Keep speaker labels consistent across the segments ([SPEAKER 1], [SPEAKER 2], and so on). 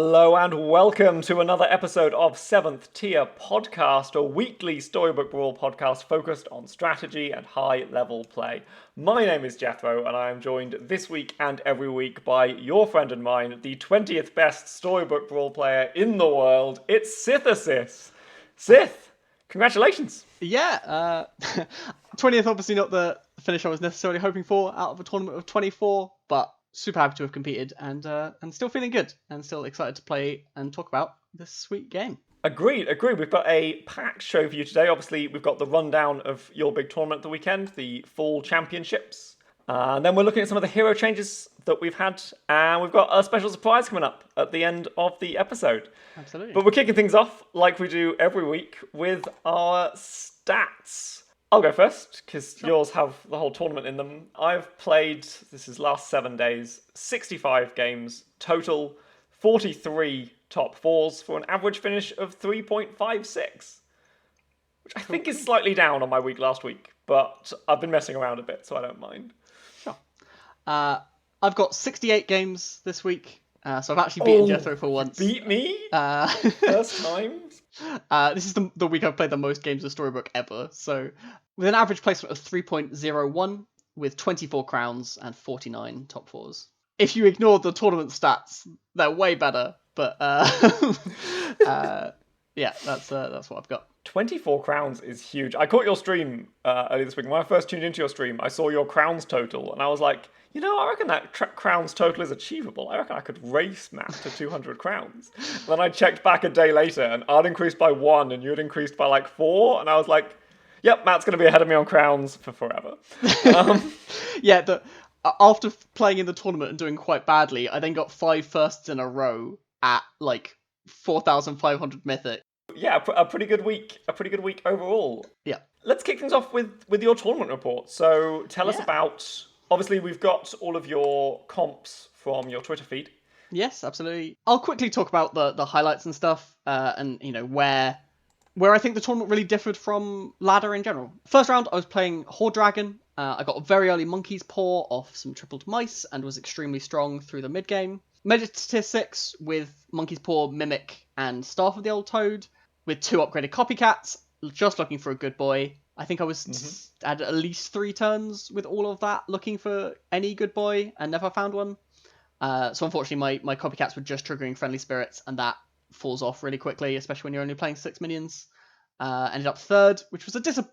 [SPEAKER 1] Hello and welcome to another episode of 7th Tier Podcast, a weekly Storybook Brawl podcast focused on strategy and high-level play. My name is Jethro, and I am joined this week and every week by your friend and mine, the 20th best Storybook Brawl player in the world. It's Sythesys. Syth, congratulations!
[SPEAKER 2] Yeah, 20th obviously not the finish I was necessarily hoping for out of a tournament of 24, but super happy to have competed and still feeling good and still excited to play and talk about this sweet game.
[SPEAKER 1] Agreed. We've got a packed show for you today. Obviously, we've got the rundown of your big tournament of the weekend, the Fall Championships. And then we're looking at some of the hero changes that we've had. And we've got a special surprise coming up at the end of the episode.
[SPEAKER 2] Absolutely.
[SPEAKER 1] But we're kicking things off, like we do every week, with our stats. I'll go first, because yours have the whole tournament in them. I've played, this is last 7 days, 65 games total, 43 top fours for an average finish of 3.56, which I think is slightly down on my week last week, but I've been messing around a bit, so I don't mind.
[SPEAKER 2] Sure. I've got 68 games this week, so I've actually beaten Jethro for once.
[SPEAKER 1] Beat me? First time?
[SPEAKER 2] This is the week I've played the most games of Storybook ever, so with an average placement of 3.01 with 24 crowns and 49 top fours. If you ignore the tournament stats, they're way better, but yeah, that's what I've got.
[SPEAKER 1] 24 crowns is huge. I caught your stream earlier this week. When I first tuned into your stream, I saw your crowns total, and I was like, I reckon that crowns total is achievable. I reckon I could race Matt to 200 crowns. Then I checked back a day later, and I'd increased by 1, and you had increased by like 4, and I was like, yep, Matt's going to be ahead of me on crowns for forever.
[SPEAKER 2] Yeah, after playing in the tournament and doing quite badly, I then got 5 firsts in a row at like 4,500 mythic.
[SPEAKER 1] Yeah, a pretty good week. A pretty good week overall.
[SPEAKER 2] Yeah.
[SPEAKER 1] Let's kick things off with your tournament report. So tell us about... Obviously, we've got all of your comps from your Twitter feed.
[SPEAKER 2] Yes, absolutely. I'll quickly talk about the highlights and stuff, and where I think the tournament really differed from ladder in general. First round, I was playing Horde Dragon. I got a very early Monkey's Paw off some tripled mice and was extremely strong through the mid game. Made it to tier 6 with Monkey's Paw, Mimic, and Staff of the Old Toad, with 2 upgraded copycats, just looking for a good boy. I think I was had at least 3 turns with all of that, looking for any good boy, and never found one. So unfortunately, my copycats were just triggering friendly spirits, and that falls off really quickly, especially when you're only playing 6 minions. Ended up 3rd, which was a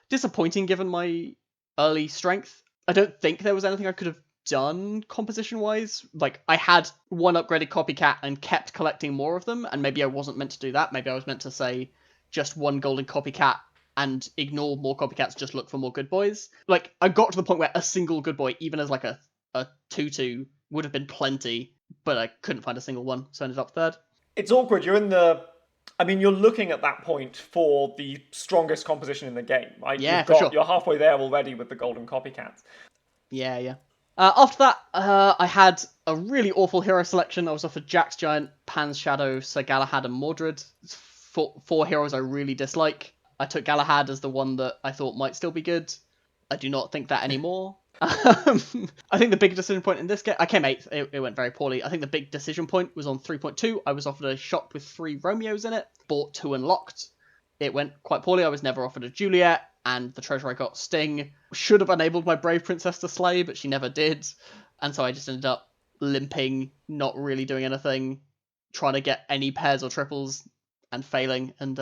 [SPEAKER 2] disappointing given my early strength. I don't think there was anything I could have done composition-wise. Like, I had 1 upgraded copycat and kept collecting more of them, and maybe I wasn't meant to do that. Maybe I was meant to say just 1 golden copycat and ignore more copycats, just look for more good boys. Like, I got to the point where a single good boy, even as like a 2-2, would have been plenty, but I couldn't find a single one, so I ended up 3rd.
[SPEAKER 1] It's awkward. You're looking at that point for the strongest composition in the game, right?
[SPEAKER 2] Yeah, for sure.
[SPEAKER 1] You're halfway there already with the golden copycats.
[SPEAKER 2] Yeah. After that, I had a really awful hero selection. I was offered Jack's Giant, Pan's Shadow, Sir Galahad, and Mordred. 4 heroes I really dislike. I took Galahad as the one that I thought might still be good. I do not think that anymore. I think the big decision point in this game... I came 8th. It went very poorly. I think the big decision point was on 3.2. I was offered a shop with 3 Romeos in it. Bought 2 unlocked. It went quite poorly. I was never offered a Juliet. And the treasure I got, Sting, should have enabled my Brave Princess to slay, but she never did. And so I just ended up limping, not really doing anything, trying to get any pairs or triples, and failing, and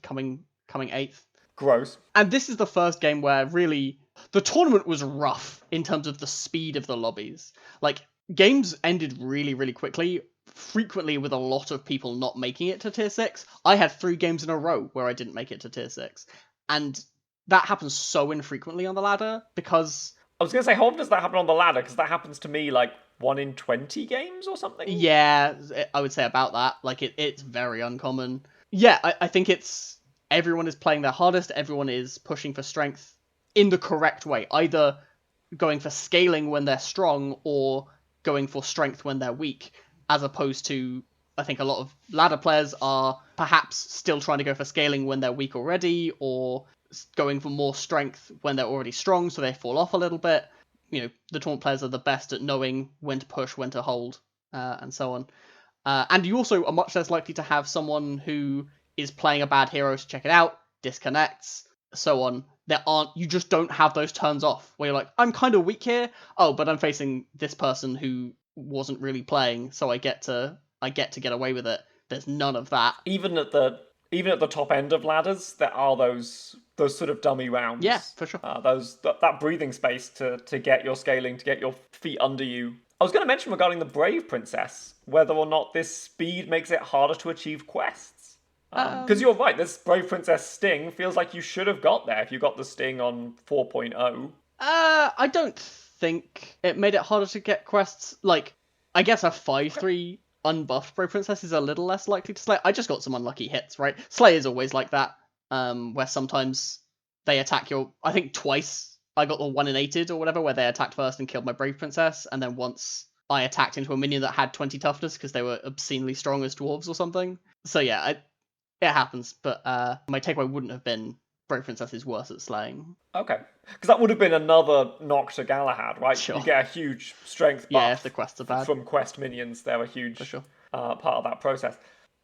[SPEAKER 2] coming 8th.
[SPEAKER 1] Gross.
[SPEAKER 2] And this is the first game where really the tournament was rough in terms of the speed of the lobbies. Like, games ended really, really quickly, frequently with a lot of people not making it to tier 6. I had 3 games in a row where I didn't make it to tier 6. And that happens so infrequently on the ladder, because...
[SPEAKER 1] I was going to say, how often does that happen on the ladder? Because that happens to me, like, 1 in 20 games or something?
[SPEAKER 2] Yeah, I would say about that. Like, it's very uncommon. Yeah, I think it's... Everyone is playing their hardest, everyone is pushing for strength in the correct way. Either going for scaling when they're strong, or going for strength when they're weak, as opposed to... I think a lot of ladder players are perhaps still trying to go for scaling when they're weak already, or going for more strength when they're already strong, so they fall off a little bit. The tournament players are the best at knowing when to push, when to hold, and so on. And you also are much less likely to have someone who is playing a bad hero to check it out, disconnects, so on. You just don't have those turns off where you're like, I'm kind of weak here. Oh, but I'm facing this person who wasn't really playing, so I get to get away with it. There's none of that.
[SPEAKER 1] Even at the top end of ladders, there are those sort of dummy rounds.
[SPEAKER 2] Yeah, for sure.
[SPEAKER 1] That breathing space to get your scaling, to get your feet under you. I was going to mention regarding the Brave Princess whether or not this speed makes it harder to achieve quests. Because you're right, this Brave Princess sting feels like you should have got there if you got the sting on 4.0.
[SPEAKER 2] I don't think it made it harder to get quests. Like, I guess a 5-3 unbuffed Brave Princess is a little less likely to slay. I just got some unlucky hits, right? Slay is always like that, where sometimes they attack I think twice I got the 1 in 8'd or whatever, where they attacked first and killed my Brave Princess, and then once I attacked into a minion that had 20 toughness because they were obscenely strong as dwarves or something. So yeah, it happens, but my takeaway wouldn't have been Brave Princess is worse at slaying.
[SPEAKER 1] Okay. Because that would have been another knock to Galahad, right?
[SPEAKER 2] Sure.
[SPEAKER 1] You get a huge strength buff.
[SPEAKER 2] Yeah, if the quests are bad.
[SPEAKER 1] From quest minions, they're a huge
[SPEAKER 2] For sure.
[SPEAKER 1] Part of that process.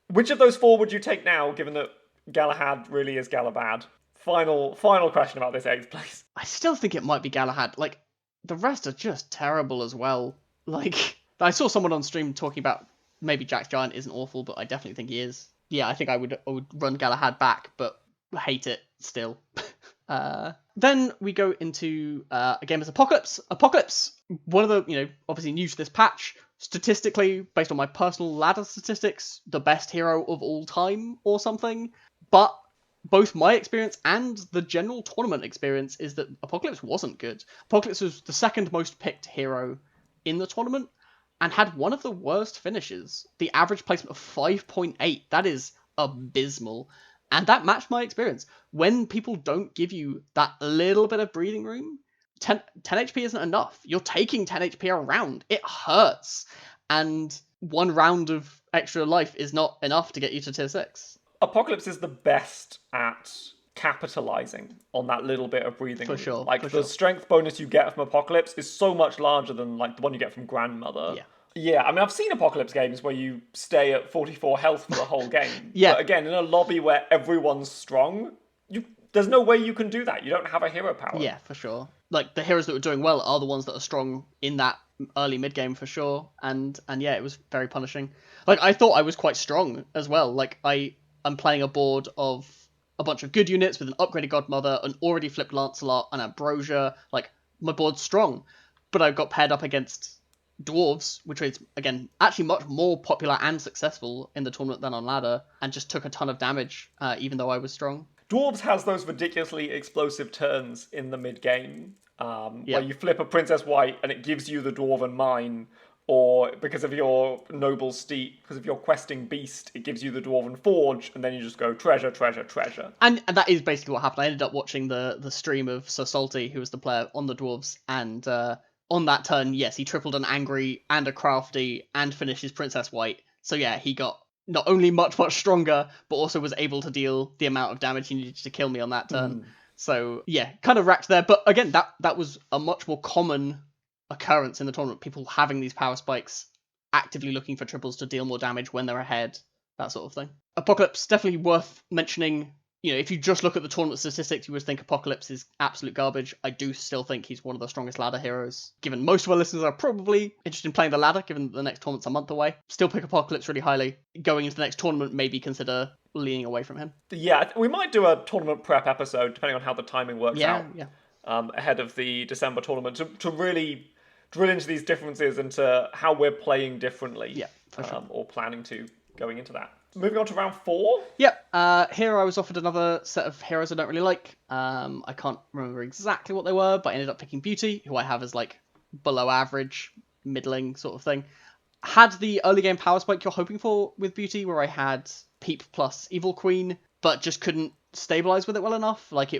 [SPEAKER 1] Which of those 4 would you take now, given that Galahad really is Galabad? Final question about this 8th place.
[SPEAKER 2] I still think it might be Galahad. Like, the rest are just terrible as well. Like, I saw someone on stream talking about maybe Jack's Giant isn't awful, but I definitely think he is. Yeah, I think I would run Galahad back, but hate it still. Then we go into a game as Apocalypse. Apocalypse, one of the, obviously new to this patch, statistically, based on my personal ladder statistics, the best hero of all time or something. But both my experience and the general tournament experience is that Apocalypse wasn't good. Apocalypse was the second most picked hero in the tournament and had one of the worst finishes. The average placement of 5.8. That is abysmal. And that matched my experience. When people don't give you that little bit of breathing room, 10 HP isn't enough. You're taking 10 HP a round. It hurts. And 1 round of extra life is not enough to get you to tier 6.
[SPEAKER 1] Apocalypse is the best at capitalizing on that little bit of breathing room.
[SPEAKER 2] For sure.
[SPEAKER 1] The strength bonus you get from Apocalypse is so much larger than the one you get from Grandmother.
[SPEAKER 2] Yeah.
[SPEAKER 1] Yeah, I mean, I've seen Apocalypse games where you stay at 44 health for the whole game.
[SPEAKER 2] Yeah.
[SPEAKER 1] But again, in a lobby where everyone's strong, there's no way you can do that. You don't have a hero power.
[SPEAKER 2] Yeah, for sure. Like, the heroes that were doing well are the ones that are strong in that early mid-game for sure. And yeah, it was very punishing. Like, I thought I was quite strong as well. Like, I'm playing a board of a bunch of good units with an upgraded Godmother, an already flipped Lancelot, and Ambrosia. Like, my board's strong. But I got paired up against dwarves, which is, again, actually much more popular and successful in the tournament than on ladder, and just took a ton of damage, even though I was strong.
[SPEAKER 1] Dwarves has those ridiculously explosive turns in the mid-game, where you flip a Princess White and it gives you the Dwarven Mine, or because of your Noble Steed, because of your questing Beast, it gives you the Dwarven Forge, and then you just go treasure, treasure, treasure.
[SPEAKER 2] And that is basically what happened. I ended up watching the stream of Sir Salty, who was the player on the dwarves, and on that turn, yes, he tripled an Angry and a Crafty and finished his Princess White. So yeah, he got not only much, much stronger, but also was able to deal the amount of damage he needed to kill me on that turn. So yeah, kind of racked there. But again, that was a much more common occurrence in the tournament. People having these power spikes, actively looking for triples to deal more damage when they're ahead, that sort of thing. Apocalypse, definitely worth mentioning. If you just look at the tournament statistics, you would think Apocalypse is absolute garbage. I do still think he's one of the strongest ladder heroes. Given most of our listeners are probably interested in playing the ladder, given the next tournament's a month away, still pick Apocalypse really highly. Going into the next tournament, maybe consider leaning away from him.
[SPEAKER 1] Yeah, we might do a tournament prep episode, depending on how the timing works out.
[SPEAKER 2] Yeah.
[SPEAKER 1] Ahead of the December tournament, to really drill into these differences and to how we're playing differently.
[SPEAKER 2] Yeah, for sure.
[SPEAKER 1] Or planning to going into that. Moving on to round 4.
[SPEAKER 2] Yep. Here I was offered another set of heroes I don't really like. I can't remember exactly what they were, but I ended up picking Beauty, who I have as like below average, middling sort of thing. Had the early game power spike you're hoping for with Beauty, where I had Peep plus Evil Queen, but just couldn't stabilize with it well enough. Like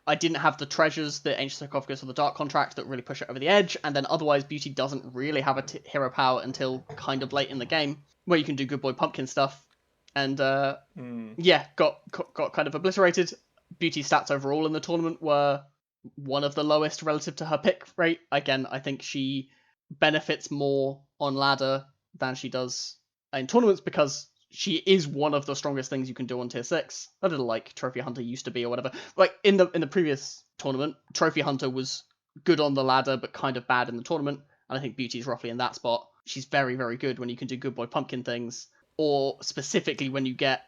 [SPEAKER 2] I didn't have the treasures, the Ancient Sarcophagus or the Dark Contract that really push it over the edge, and then otherwise Beauty doesn't really have a hero power until kind of late in the game, where you can do Good Boy Pumpkin stuff. And yeah, got kind of obliterated. Beauty stats overall in the tournament were one of the lowest relative to her pick rate. Again, I think she benefits more on ladder than she does in tournaments because she is one of the strongest things you can do on tier 6. A little like Trophy Hunter used to be or whatever. Like in the previous tournament, Trophy Hunter was good on the ladder but kind of bad in the tournament, and I think Beauty's roughly in that spot. She's very, very good when you can do Good Boy Pumpkin things, or specifically when you get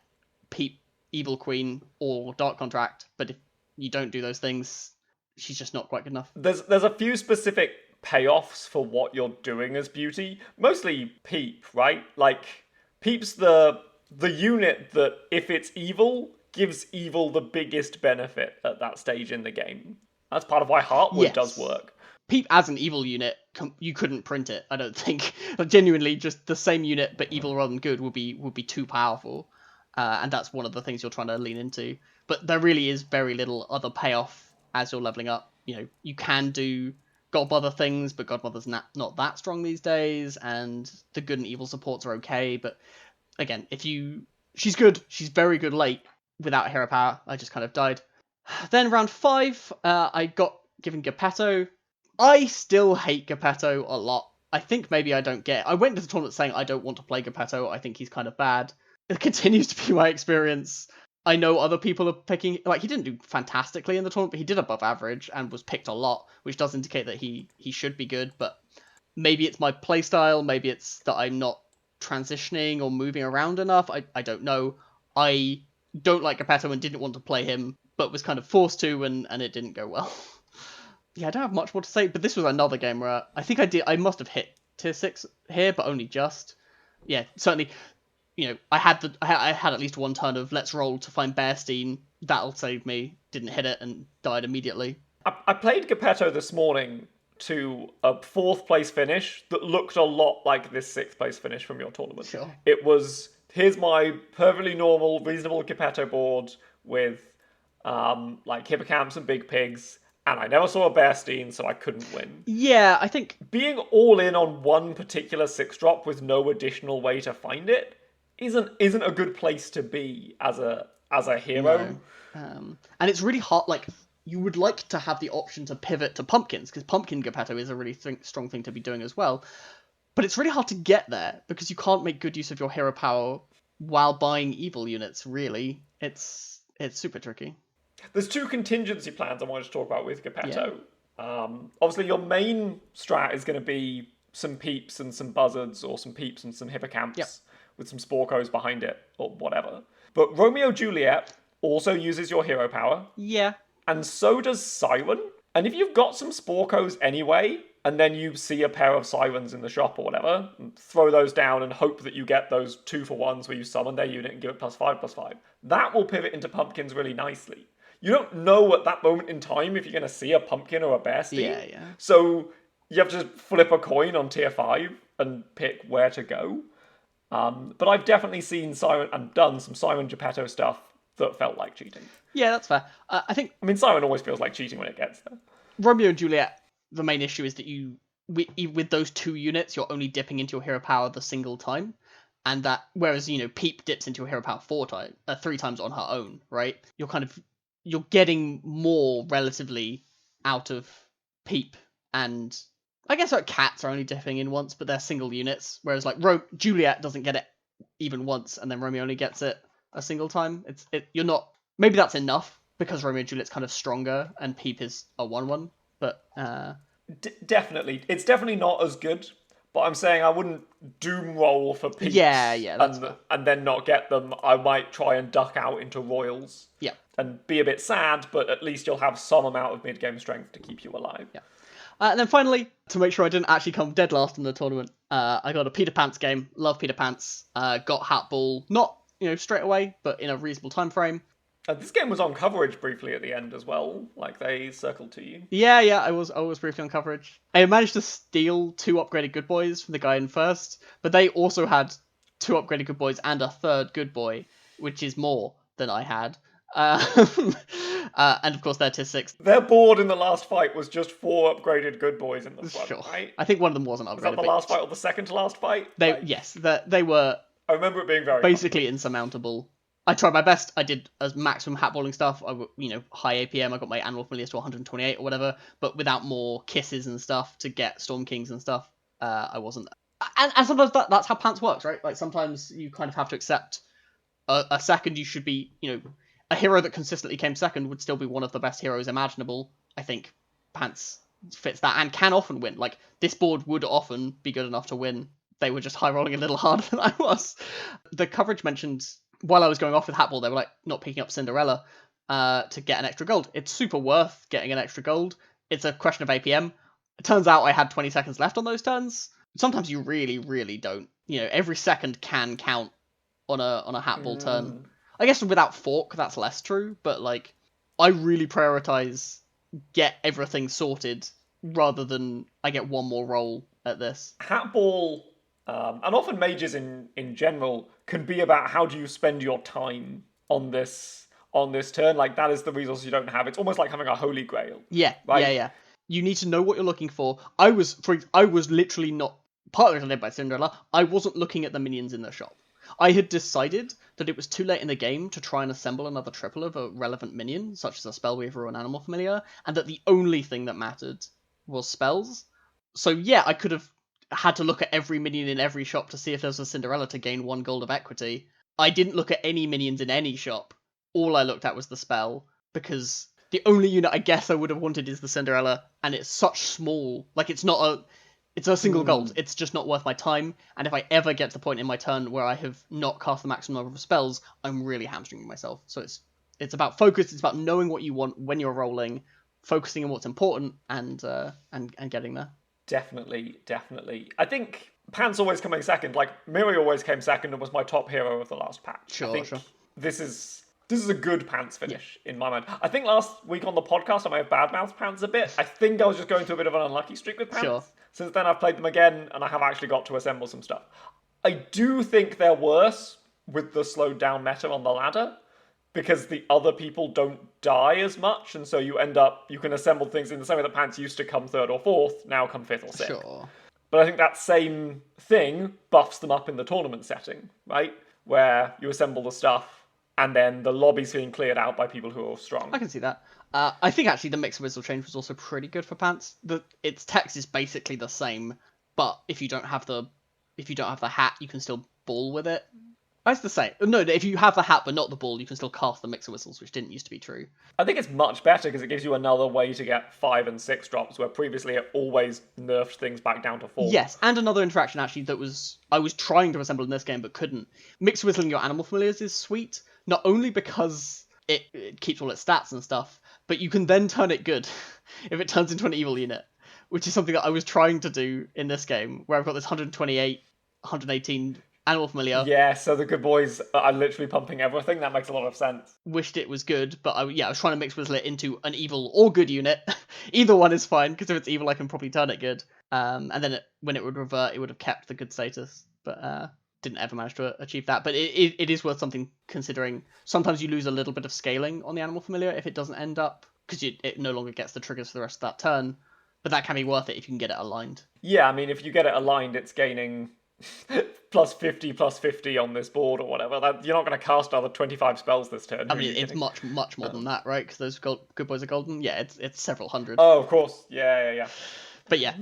[SPEAKER 2] Peep, Evil Queen, or Dark Contract, but if you don't do those things, she's just not quite good enough.
[SPEAKER 1] There's a few specific payoffs for what you're doing as Beauty. Mostly Peep, right? Like Peep's the unit that if it's evil gives evil the biggest benefit at that stage in the game. That's part of why Heartwood does work.
[SPEAKER 2] Peep as an evil unit, you couldn't print it. I don't think. Genuinely, just the same unit but evil rather than good would be too powerful, and that's one of the things you're trying to lean into. But there really is very little other payoff as you're leveling up. You know, you can do Godmother things, but Godmother's not that strong these days, and the good and evil supports are okay. But again, she's good. She's very good late without hero power. I just kind of died. Then round 5, I got given Geppetto. I still hate Geppetto a lot. I think maybe I don't get it. I went to the tournament saying I don't want to play Geppetto. I think he's kind of bad. It continues to be my experience. I know other people are picking... Like, he didn't do fantastically in the tournament, but he did above average and was picked a lot, which does indicate that he should be good, but maybe it's my playstyle, maybe it's that I'm not transitioning or moving around enough. I don't know. I don't like Geppetto and didn't want to play him, but was kind of forced to, and it didn't go well. Yeah, I don't have much more to say, but this was another game where I think I must have hit tier 6 here, but only just. Yeah, certainly, you know, I had at least one turn of let's roll to find Bearstein. That'll save me. Didn't hit it and died immediately.
[SPEAKER 1] I played Geppetto this morning to a 4th place finish that looked a lot like this 6th place finish from your tournament.
[SPEAKER 2] Sure.
[SPEAKER 1] It was, here's my perfectly normal, reasonable Geppetto board with like hippocamps and big pigs, and I never saw a Bearstein, so I couldn't win.
[SPEAKER 2] Yeah, I think...
[SPEAKER 1] Being all in on one particular 6-drop with no additional way to find it isn't a good place to be as a hero.
[SPEAKER 2] No. And it's really hard, like... You would like to have the option to pivot to pumpkins, because pumpkin Geppetto is a really strong thing to be doing as well. But it's really hard to get there, because you can't make good use of your hero power while buying evil units, really. It's super tricky.
[SPEAKER 1] There's 2 contingency plans I wanted to talk about with Geppetto. Yeah. Obviously, your main strat is going to be some peeps and some buzzards, or some peeps and some hippocamps, with some sporcos behind it, or whatever. But Romeo Juliet also uses your hero power.
[SPEAKER 2] Yeah.
[SPEAKER 1] And so does Siren. And if you've got some sporcos anyway, and then you see a pair of sirens in the shop or whatever, throw those down and hope that you get those 2-for-1s where you summon their unit and give it +5/+5. That will pivot into pumpkins really nicely. You don't know at that moment in time if you're going to see a pumpkin or a Bearstein.
[SPEAKER 2] Yeah.
[SPEAKER 1] So you have to flip a coin on tier 5 and pick where to go. But I've definitely seen Siren and done some Siren Geppetto stuff that felt like cheating.
[SPEAKER 2] Yeah, that's fair. I mean,
[SPEAKER 1] Siren always feels like cheating when it gets there.
[SPEAKER 2] Romeo and Juliet, the main issue is that with those 2 units, you're only dipping into your hero power the single time. And that, whereas, Peep dips into your hero power 3 times on her own, right? You're getting more relatively out of Peep, and I guess like cats are only dipping in once, but they're single units, whereas like Juliet doesn't get it even once, and then Romeo only gets it a single time. You're not, maybe that's enough because Romeo and Juliet's kind of stronger and Peep is a 1/1, but
[SPEAKER 1] definitely, it's definitely not as good. But I'm saying I wouldn't doom roll for peeps.
[SPEAKER 2] Yeah, that's
[SPEAKER 1] and then not get them. I might try and duck out into royals.
[SPEAKER 2] Yeah.
[SPEAKER 1] And be a bit sad, but at least you'll have some amount of mid-game strength to keep you alive.
[SPEAKER 2] Yeah. And then finally, to make sure I didn't actually come dead last in the tournament, I got a Peter Pants game. Love Peter Pants. Got Hat Ball, not straight away, but in a reasonable time frame.
[SPEAKER 1] This game was on coverage briefly at the end as well. Like they circled to you.
[SPEAKER 2] Yeah, I was briefly on coverage. I managed to steal 2 upgraded good boys from the guy in first, but they also had 2 upgraded good boys and a 3rd good boy, which is more than I had. And of course they're tier 6.
[SPEAKER 1] Their board in the last fight was just 4 upgraded good boys in the front,
[SPEAKER 2] sure.
[SPEAKER 1] Right?
[SPEAKER 2] I think one of them wasn't upgraded. Was
[SPEAKER 1] that the last fight or the second to last fight?
[SPEAKER 2] Yes, they were.
[SPEAKER 1] I remember it being very
[SPEAKER 2] basically insurmountable. I tried my best. I did as maximum hatballing stuff. High APM. I got my Animal Familiars to 128 or whatever, but without more kisses and stuff to get Storm Kings and stuff. I wasn't And sometimes that's how pants works, right? Like sometimes you kind of have to accept a second you should be, a hero that consistently came second would still be one of the best heroes imaginable. I think pants fits that and can often win. Like this board would often be good enough to win. They were just high rolling a little harder than I was. The coverage mentioned while I was going off with Hatball, they were like not picking up Cinderella to get an extra gold. It's super worth getting an extra gold. It's a question of APM. It turns out I had 20 seconds left on those turns. Sometimes you really, really don't. Every second can count on a Hatball turn. I guess without Fork, that's less true, but like, I really prioritize get everything sorted rather than I get one more roll at this.
[SPEAKER 1] Hatball, and often mages in general, can be about how do you spend your time on this turn. Like that is the resource you don't have. It's almost like having a holy grail.
[SPEAKER 2] Yeah,
[SPEAKER 1] right?
[SPEAKER 2] yeah. You need to know what you're looking for. I was literally not partly led by Cinderella. I wasn't looking at the minions in the shop. I had decided that it was too late in the game to try and assemble another triple of a relevant minion, such as a Spellweaver or an Animal Familiar, and that the only thing that mattered was spells. So yeah, I could have had to look at every minion in every shop to see if there was a Cinderella to gain 1 gold of equity. I didn't look at any minions in any shop. All I looked at was the spell, because the only unit I guess I would have wanted is the Cinderella, and it's such small. Like, it's a single gold. It's just not worth my time, and if I ever get to the point in my turn where I have not cast the maximum number of spells, I'm really hamstringing myself. So it's about focus, it's about knowing what you want when you're rolling, focusing on what's important, and getting there.
[SPEAKER 1] Definitely. I think Pants always coming second. Like Miri always came second and was my top hero of the last patch.
[SPEAKER 2] Sure.
[SPEAKER 1] This is a good Pants finish in my mind. I think last week on the podcast I may have badmouthed Pants a bit. I think I was just going through a bit of an unlucky streak with Pants.
[SPEAKER 2] Sure.
[SPEAKER 1] Since then I've played them again and I have actually got to assemble some stuff. I do think they're worse with the slowed down meta on the ladder, because the other people don't die as much, and so you can assemble things in the same way that Pants used to come third or fourth, now come fifth or sixth.
[SPEAKER 2] Sure.
[SPEAKER 1] But I think that same thing buffs them up in the tournament setting, right? Where you assemble the stuff, and then the lobby's being cleared out by people who are strong.
[SPEAKER 2] I can see that. I think actually the Mix Whistle change was also pretty good for Pants. Its text is basically the same, but if you don't have the hat, you can still ball with it. It's the same. No, if you have the hat but not the ball, you can still cast the Mixer Whistles, which didn't used to be true.
[SPEAKER 1] I think it's much better because it gives you another way to get 5 and 6 drops, where previously it always nerfed things back down to 4.
[SPEAKER 2] Yes, and another interaction actually I was trying to assemble in this game but couldn't. Mixer Whistling your Animal Familiars is sweet, not only because it keeps all its stats and stuff, but you can then turn it good if it turns into an evil unit, which is something that I was trying to do in this game, where I've got this 128, 118 Animal Familiar.
[SPEAKER 1] Yeah, so the good boys are literally pumping everything. That makes a lot of sense.
[SPEAKER 2] Wished it was good, but I was trying to mix Whistle it into an evil or good unit. Either one is fine, because if it's evil, I can probably turn it good. And then when it would revert, it would have kept the good status, but didn't ever manage to achieve that. But it is worth something, considering sometimes you lose a little bit of scaling on the Animal Familiar if it doesn't end up, because it no longer gets the triggers for the rest of that turn. But that can be worth it if you can get it aligned.
[SPEAKER 1] Yeah, I mean, if you get it aligned, it's gaining plus 50 on this board or whatever. You're not going to cast another 25 spells this turn.
[SPEAKER 2] I mean, it's much more than that, right? Because those good boys are golden. Yeah, it's several hundred.
[SPEAKER 1] Oh, of course. Yeah.
[SPEAKER 2] But yeah,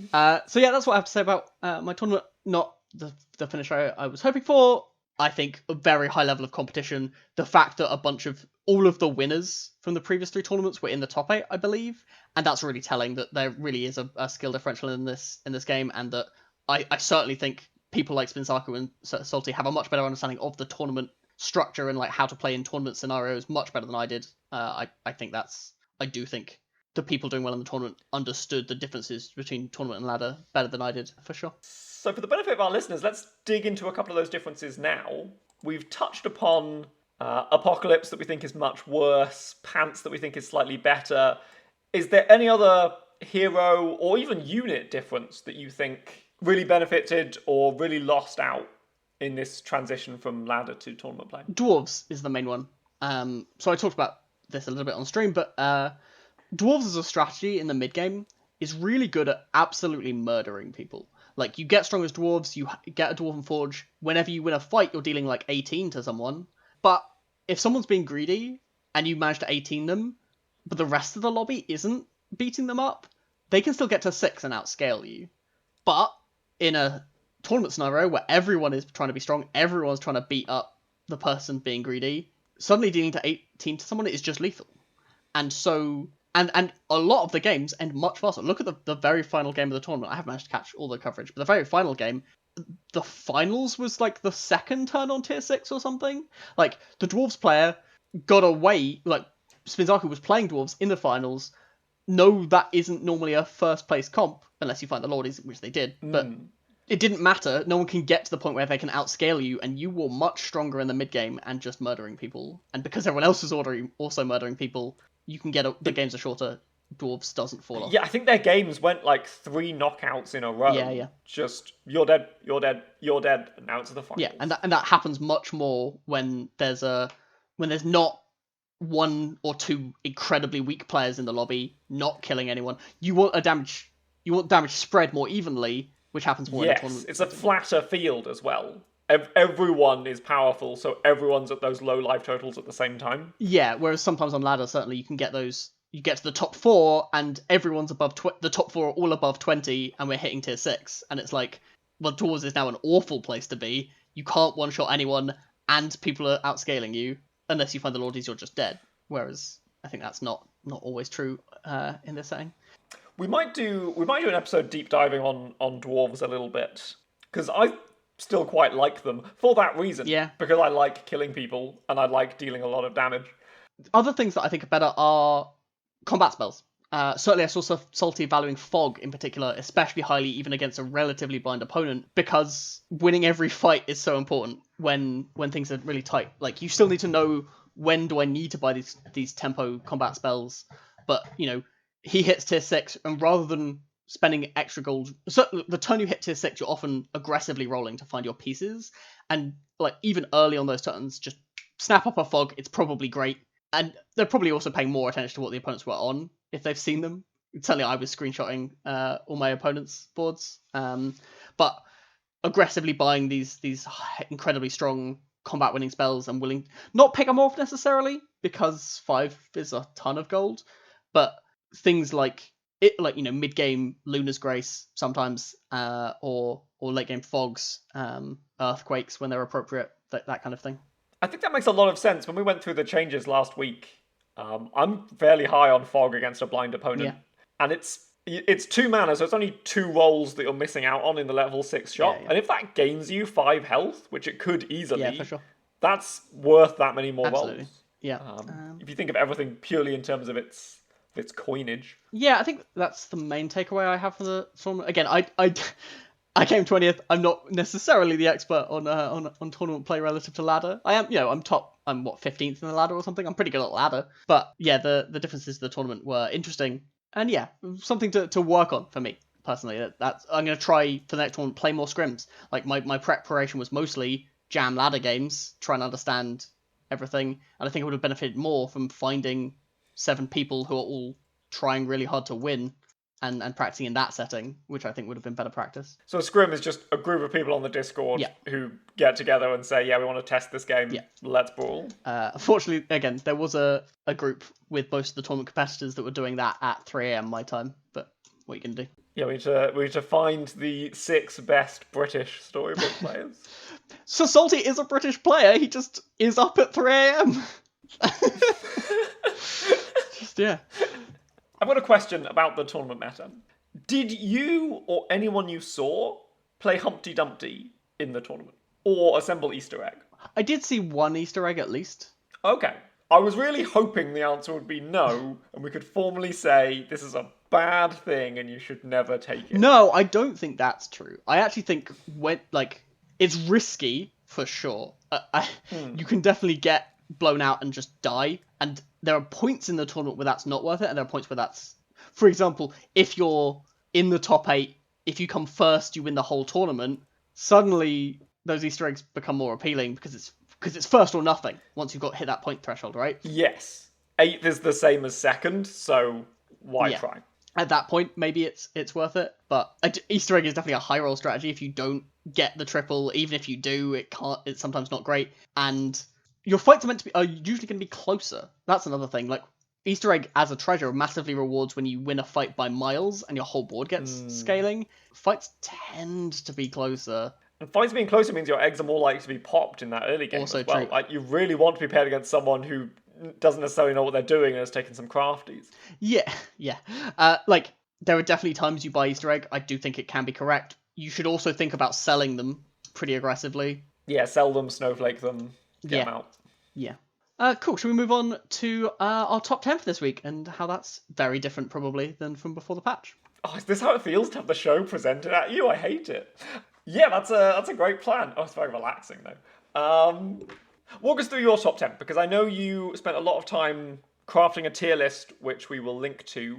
[SPEAKER 2] so yeah, that's what I have to say about my tournament. Not the finish I was hoping for. I think a very high level of competition. The fact that all of the winners from the previous 3 tournaments were in the top 8, I believe, and that's really telling that there really is a skill differential in this game, and that I certainly think people like Spinsaku and Salty have a much better understanding of the tournament structure and like how to play in tournament scenarios much better than I did. I do think the people doing well in the tournament understood the differences between tournament and ladder better than I did, for sure.
[SPEAKER 1] So for the benefit of our listeners, let's dig into a couple of those differences now. We've touched upon Apocalypse that we think is much worse, Pants that we think is slightly better. Is there any other hero or even unit difference that you think really benefited or really lost out in this transition from ladder to tournament play?
[SPEAKER 2] Dwarves is the main one. So I talked about this a little bit on stream, but Dwarves as a strategy in the mid game is really good at absolutely murdering people. Like, you get strong as dwarves, you get a Dwarven Forge. Whenever you win a fight, you're dealing like 18 to someone. But if someone's being greedy and you manage to 18 them, but the rest of the lobby isn't beating them up, they can still get to 6 and outscale you. But in a tournament scenario where everyone is trying to be strong, everyone's trying to beat up the person being greedy, suddenly dealing to 18 to someone is just lethal. And so, and a lot of the games end much faster. Look at the very final game of the tournament. I haven't managed to catch all the coverage, but the very final game, the finals was like the second turn on tier 6 or something. Like, the Dwarves player got away, like, Spinzaku was playing Dwarves in the finals. No, that isn't normally a first place comp, unless you find the Lordies, which they did, but it didn't matter. No one can get to the point where they can outscale you, and you were much stronger in the mid game and just murdering people. And because everyone else was also murdering people, you can the games are shorter. Dwarves doesn't fall off.
[SPEAKER 1] Yeah, I think their games went like 3 knockouts in a row.
[SPEAKER 2] Yeah.
[SPEAKER 1] Just, you're dead, you're dead, you're dead, and now it's the finals.
[SPEAKER 2] Yeah, and that happens much more when there's not one or two incredibly weak players in the lobby not killing anyone. You want damage spread more evenly, which happens more in a tournament.
[SPEAKER 1] It's a flatter field as well. Everyone is powerful, so everyone's at those low life totals at the same time.
[SPEAKER 2] Yeah, whereas sometimes on ladder, certainly you can get those. You get to the top 4, and everyone's above the top 4 are all above 20, and we're hitting tier 6, and it's like, well, Dwarves is now an awful place to be. You can't one shot anyone, and people are outscaling you unless you find the Lordies. You're just dead. Whereas I think that's not always true in this setting.
[SPEAKER 1] We might do an episode deep diving on dwarves a little bit, because I still quite like them for that reason.
[SPEAKER 2] Yeah.
[SPEAKER 1] Because I like killing people and I like dealing a lot of damage.
[SPEAKER 2] Other things that I think are better are combat spells. Certainly I saw Salty valuing Fog in particular, especially highly even against a relatively blind opponent, because winning every fight is so important when things are really tight. Like, you still need to know, when do I need to buy these tempo combat spells? But, he hits tier 6, and rather than spending extra gold, so the turn you hit tier 6, you're often aggressively rolling to find your pieces, and like even early on those turns, just snap up a Fog. It's probably great, and they're probably also paying more attention to what the opponents were on if they've seen them. Certainly I was screenshotting all my opponents' boards, but aggressively buying these incredibly strong combat winning spells and willing not pick them off necessarily, because 5 is a ton of gold, but things like mid game Luna's Grace sometimes, or late game Fogs, Earthquakes when they're appropriate, that kind of thing.
[SPEAKER 1] I think that makes a lot of sense. When we went through the changes last week, I'm fairly high on Fog against a blind opponent, and it's 2 mana, so it's only 2 rolls that you're missing out on in the level 6 shot. And if that gains you 5 health, which it could easily,
[SPEAKER 2] for sure,
[SPEAKER 1] that's worth that many more rolls.
[SPEAKER 2] Yeah.
[SPEAKER 1] If you think of everything purely in terms of its coinage.
[SPEAKER 2] Yeah, I think that's the main takeaway I have for the tournament. Again, I came 20th. I'm not necessarily the expert on tournament play relative to ladder. I am, I'm top. I'm 15th in the ladder or something. I'm pretty good at ladder. But yeah, the differences of the tournament were interesting, and yeah, something to work on for me personally. That's I'm gonna try for the next tournament, play more scrims. Like my preparation was mostly jam ladder games, trying to understand everything, and I think it would have benefited more from finding 7 people who are all trying really hard to win and practicing in that setting, which I think would have been better practice.
[SPEAKER 1] So a scrim is just a group of people on the Discord who get together and say, yeah, we want to test this game, let's brawl.
[SPEAKER 2] Unfortunately, again, there was a group with most of the tournament competitors that were doing that at 3 a.m. my time, but what are you going to do?
[SPEAKER 1] Yeah, we need to find the 6 best British storybook players.
[SPEAKER 2] So Salty is a British player, he just is up at 3 a.m. Yeah.
[SPEAKER 1] I've got a question about the tournament meta. Did you or anyone you saw play Humpty Dumpty in the tournament? Or assemble Easter egg?
[SPEAKER 2] I did see one Easter egg at least.
[SPEAKER 1] Okay. I was really hoping the answer would be no, and we could formally say this is a bad thing and you should never take it.
[SPEAKER 2] No, I don't think that's true. I actually think it's risky for sure. You can definitely get blown out and just die, and there are points in the tournament where that's not worth it, and there are points where that's, for example, if you're in the top 8, if you come first, you win the whole tournament. Suddenly those Easter eggs become more appealing because it's first or nothing once you've hit that point threshold, right?
[SPEAKER 1] Yes. 8th is the same as 2nd, so why try?
[SPEAKER 2] At that point, maybe it's worth it, but Easter egg is definitely a high roll strategy. If you don't get the triple, even if you do, it's sometimes not great, and your fights are usually going to be closer. That's another thing. Like, Easter egg as a treasure massively rewards when you win a fight by miles and your whole board gets scaling. Fights tend to be closer.
[SPEAKER 1] And fights being closer means your eggs are more likely to be popped in that early game
[SPEAKER 2] Also
[SPEAKER 1] as well.
[SPEAKER 2] true.
[SPEAKER 1] Like, you really want to be paired against someone who doesn't necessarily know what they're doing and has taken some crafties.
[SPEAKER 2] Yeah. Like, there are definitely times you buy Easter egg. I do think it can be correct. You should also think about selling them pretty aggressively.
[SPEAKER 1] Yeah, sell them, snowflake them, get them out.
[SPEAKER 2] Yeah. Cool. Should we move on to our top 10 for this week and how that's very different probably than from before the patch?
[SPEAKER 1] Oh, is this how it feels to have the show presented at you? I hate it. Yeah, that's a great plan. Oh, it's very relaxing though. Walk us through your top 10, because I know you spent a lot of time crafting a tier list, which we will link to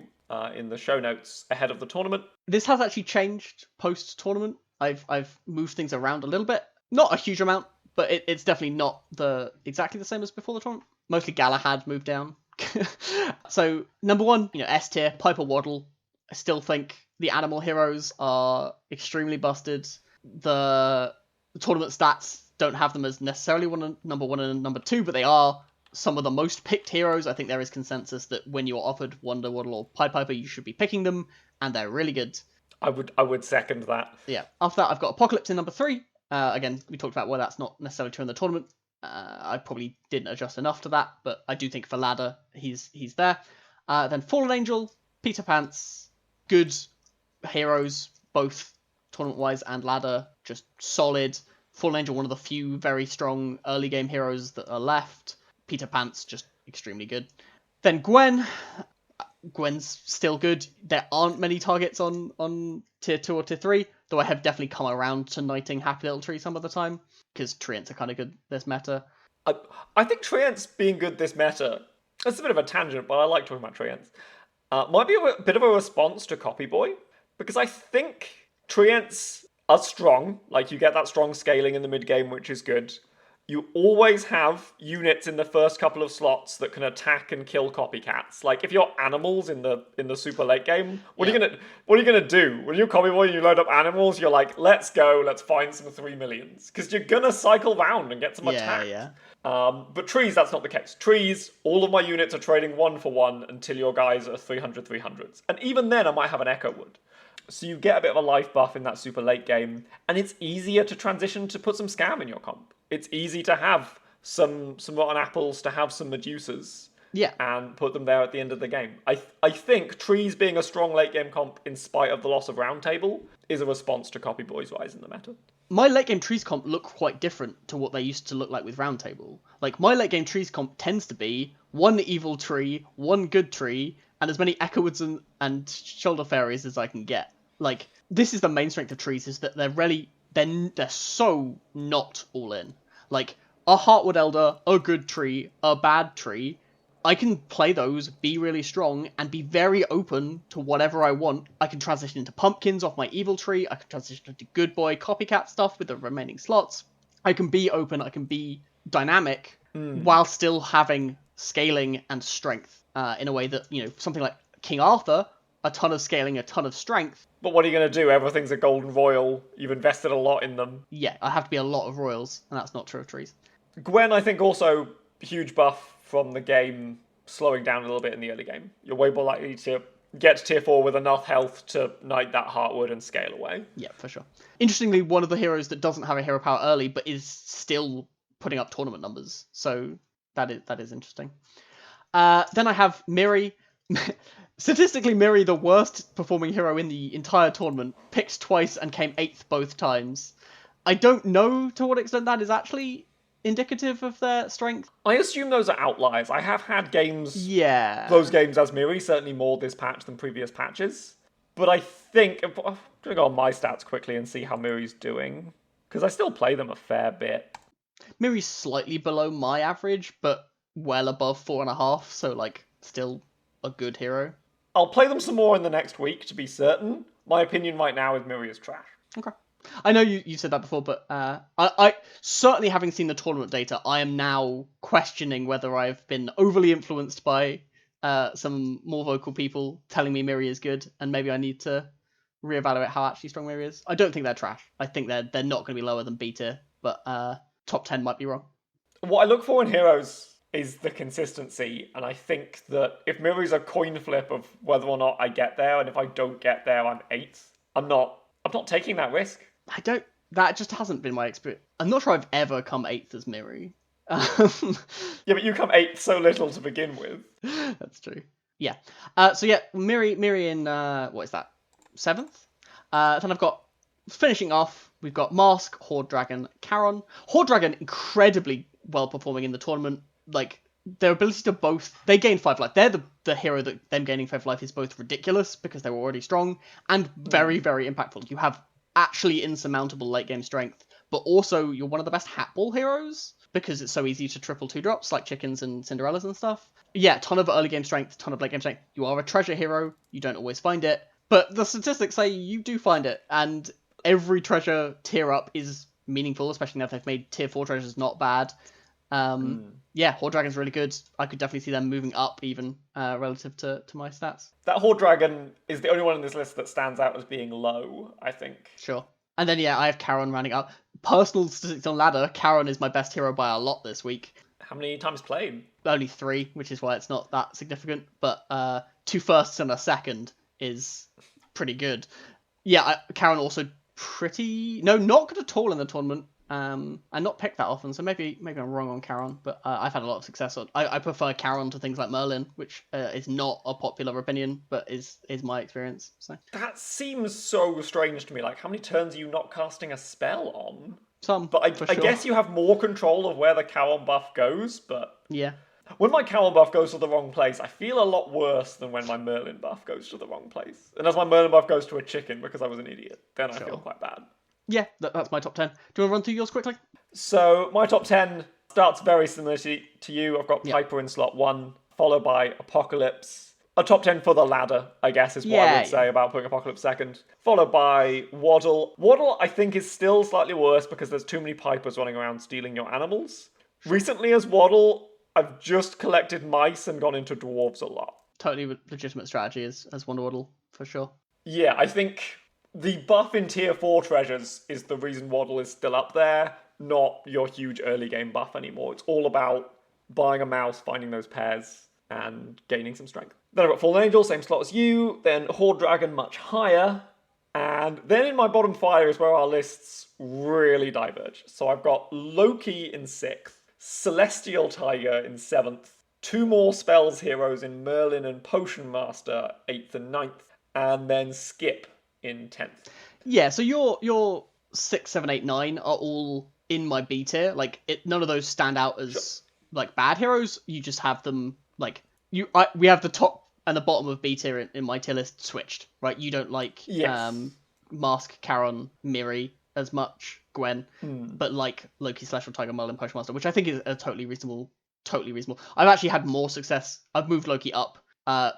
[SPEAKER 1] in the show notes ahead of the tournament.
[SPEAKER 2] This has actually changed post-tournament. I've moved things around a little bit. Not a huge amount, but it's definitely not exactly the same as before the tournament. Mostly Galahad moved down. So, number 1, S tier, Piper Waddle. I still think the animal heroes are extremely busted. The tournament stats don't have them as necessarily number 1 and number 2, but they are some of the most picked heroes. I think there is consensus that when you're offered Wonder Waddle or Pied Piper, you should be picking them, and they're really good.
[SPEAKER 1] I would second that.
[SPEAKER 2] Yeah. After that, I've got Apocalypse in number 3. Again, we talked about why that's not necessarily true in the tournament. I probably didn't adjust enough to that, but I do think for ladder, he's there. Then Fallen Angel, Peter Pants, good heroes, both tournament-wise and ladder, just solid. Fallen Angel, one of the few very strong early game heroes that are left. Peter Pants, just extremely good. Then Gwen. Gwen's still good. There aren't many targets on tier 2 or tier 3, though I have definitely come around to knighting Happy Little Tree some of the time, because treants are kind of good this meta.
[SPEAKER 1] I think treants being good this meta, it's a bit of a tangent, but I like talking about treants, might be a bit of a response to Copy Boy, because I think treants are strong. Like, you get that strong scaling in the mid game, which is good. You always have units in the first couple of slots that can attack and kill copycats. Like, if you're animals in the super late game, what are you gonna do? When you're Copy Boy and you load up animals, you're like, let's go, let's find some 3 millions. Because you're gonna cycle round and get some attack.
[SPEAKER 2] Yeah.
[SPEAKER 1] But trees, that's not the case. Trees, all of my units are trading 1 for 1 until your guys are 300/300s. And even then I might have an Echo Wood. So you get a bit of a life buff in that super late game, and it's easier to transition to put some scam in your comp. It's easy to have some rotten apples, to have some Medusas, and put them there at the end of the game. I think trees being a strong late game comp in spite of the loss of round table is a response to Copy Boy's rise in the meta.
[SPEAKER 2] My late game trees comp look quite different to what they used to look like with round table. Like, my late game trees comp tends to be 1 evil tree, 1 good tree, and as many Echowoods and Shoulder Fairies as I can get. Like, this is the main strength of trees, is that they're so not all in. Like, a Heartwood Elder, a good tree, a bad tree, I can play those, be really strong, and be very open to whatever I want. I can transition into pumpkins off my evil tree, I can transition into good boy copycat stuff with the remaining slots. I can be open, I can be dynamic, while still having scaling and strength, in a way that, something like King Arthur, a ton of scaling, a ton of strength.
[SPEAKER 1] But what are you going to do? Everything's a golden royal. You've invested a lot in them.
[SPEAKER 2] Yeah, I have to be a lot of royals, and that's not true of trees.
[SPEAKER 1] Gwen, I think, also huge buff from the game slowing down a little bit in the early game. You're way more likely to get to tier 4 with enough health to knight that Heartwood and scale away.
[SPEAKER 2] Yeah, for sure. Interestingly, one of the heroes that doesn't have a hero power early, but is still putting up tournament numbers. So that is interesting. Then I have Miri. Statistically, Miri, the worst performing hero in the entire tournament, picked twice and came 8th both times. I don't know to what extent that is actually indicative of their strength.
[SPEAKER 1] I assume those are outliers. I have had games, those games as Miri, certainly more this patch than previous patches. But I think, I'm going to go on my stats quickly and see how Miri's doing, because I still play them a fair bit.
[SPEAKER 2] Miri's slightly below my average, but well above 4.5, so still a good hero.
[SPEAKER 1] I'll play them some more in the next week to be certain. My opinion right now is Miri is trash.
[SPEAKER 2] Okay. I know you said that before, but I certainly, having seen the tournament data, I am now questioning whether I've been overly influenced by some more vocal people telling me Miri is good, and maybe I need to reevaluate how actually strong Miri is. I don't think they're trash. I think they're not going to be lower than B tier, but top 10 might be wrong.
[SPEAKER 1] What I look for in heroes is the consistency, and I think that if Miri's a coin flip of whether or not I get there, and if I don't get there, I'm 8th. I'm not taking that risk.
[SPEAKER 2] That just hasn't been my experience. I'm not sure I've ever come 8th as Miri.
[SPEAKER 1] Yeah, but you come 8th so little to begin with.
[SPEAKER 2] That's true. Yeah. So yeah, Miri in what is that? 7th. Then I've got finishing off. We've got Mask, Horde Dragon, Charon. Horde Dragon incredibly well performing in the tournament. Like their ability to both, they gain 5 life. They're the hero that them gaining 5 life is both ridiculous because they were already strong and very very impactful. You have actually insurmountable late game strength, but also you're one of the best hatball heroes because it's so easy to triple 2-drops like chickens and Cinderellas and stuff. Yeah, ton of early game strength, ton of late game strength. You are a treasure hero. You don't always find it, but the statistics say you do find it, and every treasure tier up is meaningful, especially now they've made tier 4 treasures not bad. Yeah, Horde Dragon's really good. I could definitely see them moving up even relative to my stats.
[SPEAKER 1] That Horde Dragon is the only one in this list that stands out as being low, I think.
[SPEAKER 2] Sure. And then, yeah, I have Charon rounding up. Personal statistics on ladder, Charon is my best hero by a lot this week.
[SPEAKER 1] How many times played?
[SPEAKER 2] Only 3, which is why it's not that significant. But 2 firsts and a second is pretty good. Yeah, Charon also not good at all in the tournament. And not picked that often, so maybe I'm wrong on Charon, but I've had a lot of success on. I prefer Charon to things like Merlin, which is not a popular opinion, but is my experience. So
[SPEAKER 1] that seems so strange to me. Like, how many turns are you not casting a spell on?
[SPEAKER 2] Some,
[SPEAKER 1] but I guess you have more control of where the Charon buff goes. But
[SPEAKER 2] yeah,
[SPEAKER 1] when my Charon buff goes to the wrong place, I feel a lot worse than when my Merlin buff goes to the wrong place. And as my Merlin buff goes to a chicken because I was an idiot, then I feel quite bad.
[SPEAKER 2] Yeah, that's my top 10. Do you want to run through yours quickly?
[SPEAKER 1] So my top 10 starts very similar to you. I've got Piper in slot 1, followed by Apocalypse. A top 10 for the ladder, I guess, is what I would say about putting Apocalypse second. Followed by Waddle. Waddle, I think, is still slightly worse because there's too many Pipers running around stealing your animals. Recently, as Waddle, I've just collected mice and gone into dwarves a lot.
[SPEAKER 2] Totally legitimate strategy as Wonder Waddle, for sure.
[SPEAKER 1] Yeah, I think the buff in tier 4 treasures is the reason Waddle is still up there, not your huge early game buff anymore. It's all about buying a mouse, finding those pairs, and gaining some strength. Then I've got Fallen Angel, same slot as you, then Horde Dragon much higher, and then in my bottom 5 is where our lists really diverge. So I've got Loki in 6th, Celestial Tiger in 7th, 2 more spells heroes in Merlin and Potion Master, 8th and 9th, and then Skip in 10th. Yeah,
[SPEAKER 2] so your 6, 7, 8, 9 are all in my B tier. Like, none of those stand out as like bad heroes. You just have them like we have the top and the bottom of B tier in my tier list switched, right? You don't like Mask, Charon, Miri as much, Gwen, but like Loki, Celestial Tiger, Merlin, Potion Master, which I think is a totally reasonable. I've actually had more success. I've moved Loki up,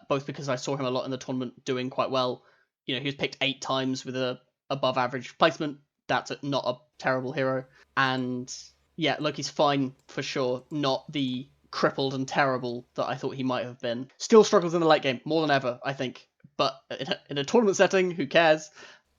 [SPEAKER 2] both because I saw him a lot in the tournament doing quite well. You know, he was picked 8 times with a above average placement. That's not a terrible hero. And yeah, Loki's fine for sure. Not the crippled and terrible that I thought he might have been. Still struggles in the late game more than ever, I think. But in a tournament setting, who cares?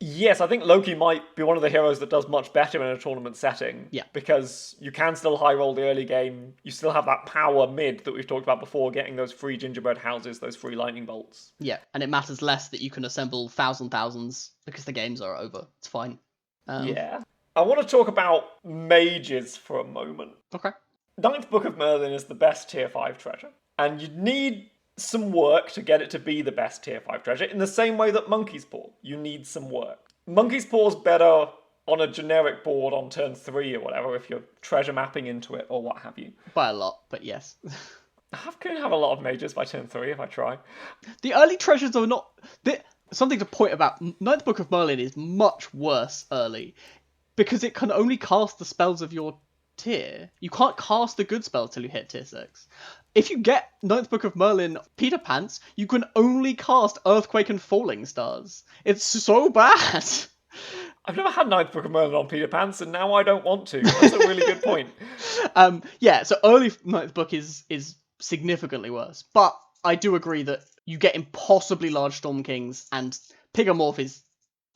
[SPEAKER 2] Yes,
[SPEAKER 1] I think Loki might be one of the heroes that does much better in a tournament setting.
[SPEAKER 2] Yeah.
[SPEAKER 1] Because you can still high roll the early game. You still have that power mid that we've talked about before, getting those free gingerbread houses, those free lightning bolts.
[SPEAKER 2] Yeah, and it matters less that you can assemble thousands because the games are over. It's fine.
[SPEAKER 1] Yeah. I want to talk about mages for a moment.
[SPEAKER 2] Okay.
[SPEAKER 1] Ninth Book of Merlin is the best tier 5 treasure. And you need some work to get it to be the best tier 5 treasure, in the same way that Monkey's Paw. You need some work. Monkey's Paw's better on a generic board on turn 3 or whatever, if you're treasure mapping into it or what have you.
[SPEAKER 2] By a lot, but yes.
[SPEAKER 1] I can have a lot of mages by turn 3 if I try.
[SPEAKER 2] The early treasures are not... Something to point about, Ninth Book of Merlin is much worse early, because it can only cast the spells of your tier. You can't cast the good spells till you hit tier 6. If you get Ninth Book of Merlin Peter Pants, you can only cast Earthquake and Falling Stars. It's so bad.
[SPEAKER 1] I've never had Ninth Book of Merlin on Peter Pants, and now I don't want to. That's a really good point.
[SPEAKER 2] Yeah, so early Ninth Book is significantly worse. But I do agree that you get impossibly large Storm Kings, and Pigamorph is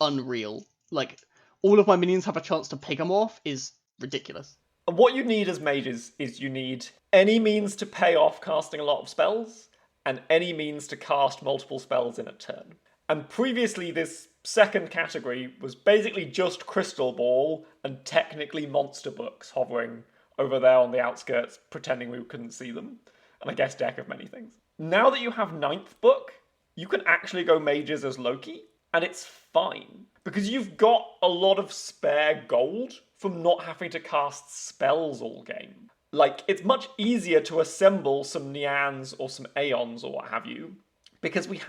[SPEAKER 2] unreal. Like, all of my minions have a chance to Pigamorph is ridiculous.
[SPEAKER 1] what you need as mages is you need any means to pay off casting a lot of spells, and any means to cast multiple spells in a turn. And previously, this second category was basically just Crystal Ball and technically monster books hovering over there on the outskirts, pretending we couldn't see them. And I guess Deck of Many Things. Now that you have ninth book, you can actually go mages as Loki, and it's fine. Because you've got a lot of spare gold from not having to cast spells all game. Like, it's much easier to assemble some Neans or some Aeons or what have you, because we're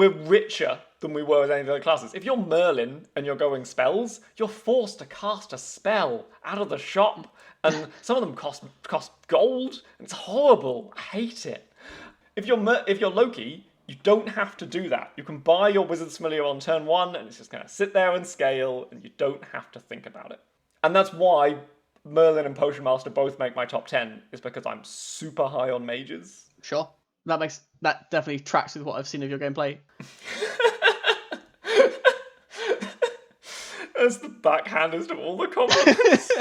[SPEAKER 1] richer than we were with any of the other classes. If you're Merlin and you're going spells, you're forced to cast a spell out of the shop, and some of them cost gold. And it's horrible. I hate it. If you're Loki, you don't have to do that. You can buy your Wizard's Familiar on turn 1, and it's just going to sit there and scale, and you don't have to think about it. And that's why Merlin and Potion Master both make my top 10, is because I'm super high on mages.
[SPEAKER 2] Sure. That definitely tracks with what I've seen of your gameplay.
[SPEAKER 1] That's the backhandest of all the comments.